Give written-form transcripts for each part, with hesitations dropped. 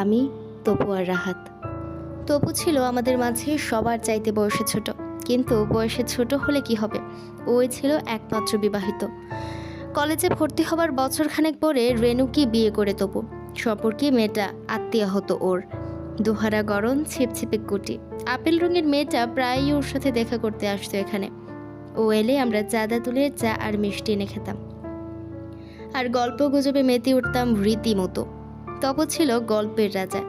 আমি, তপু আর রাহাত। তপু ছিল আমাদের মাঝে সবার চাইতে বয়সে ছোট, কিন্তু বয়সে ছোট হলে কি হবে, ওই ছিল একমাত্র বিবাহিত। কলেজে ভর্তি হবার বছরখানেক পরে রেনুকে বিয়ে করে তপু। সম্পর্কে মেয়েটা আত্মীয়া হতো ওর। দুহারা গরম, ছিপছিপে কুটি, আপেল রঙের মেয়েটা প্রায়ই ওর সাথে দেখা করতে আসতো এখানে। ও এলে আমরা চাঁদা তুলে চা আর মিষ্টি এনে খেতাম, আর গল্প গুজবে মেতে উঠতাম রীতিমতো। তপু ছিল গল্পের রাজা।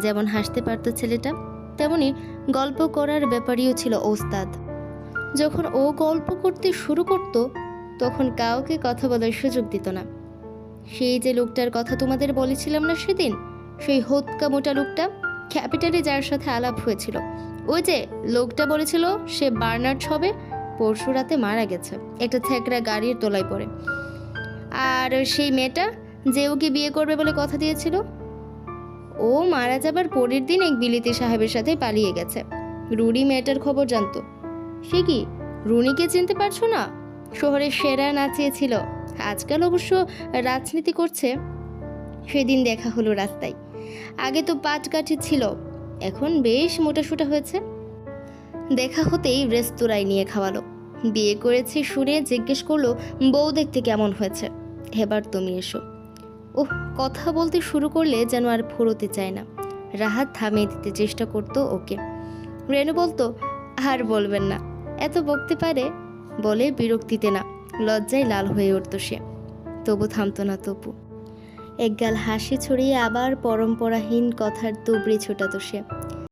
যেমন হাসতে পারত ছেলেটা, তেমনি গল্প করার ব্যাপারেও ছিল ওস্তাদ। যখন ও গল্প করতে শুরু করত, তখন কাউকে কথা বলার সুযোগ দিত না। সেই যে লোকটার কথা তোমাদের বলেছিলাম না সেদিন, সেই হোতকা মোটা লোকটা, ক্যাপিটালে যার সাথে আলাপ হয়েছিল, ওই যে লোকটা বলেছিল সে বার্নার্ড হবে, পরশু রাতে মারা গেছে একটা থ্যাকরা গাড়ির তলায় পড়ে। আর সেই মেয়েটা যে ওকে বিয়ে করবে বলে কথা দিয়েছিল, ও মারা যাবার পরের দিন এক বিলিতি সাহেবের সাথে পালিয়ে গেছে। রুনি মেয়েটার খবর জানতো। সে কি, রুনিকে চিনতে পারছো না? শহরের সেরা নাচিয়ে ছিল, আজকাল অবশ্য রাজনীতি করছে। সেদিন দেখা হলো রাস্তায়। আগে তো পাটকাঠি ছিল, এখন বেশ মোটাসোটা হয়েছে। দেখা হতেই রেস্তোরাঁয় নিয়ে খাওয়ালো। বিয়ে করেছে শুনে জিজ্ঞেস করলো বউ দেখতে কেমন হয়েছে, এবার তুমি এসো। ওহ, কথা বলতে শুরু করলে যেন আর ফুরোতে চায় না। রাহাত থামিয়ে দিতে চেষ্টা করতো ওকে। রেনু বলতো, আর বলবেন না, এত বকতে পারে, বলে বিরক্তিতে না, লজ্জায় লাল হয়ে উঠত সে। তবু থামতো না তপু। একগাল হাসি ছড়িয়ে আবার পরম্পরাহীন কথার তুবড়ি ছোটাতো সে।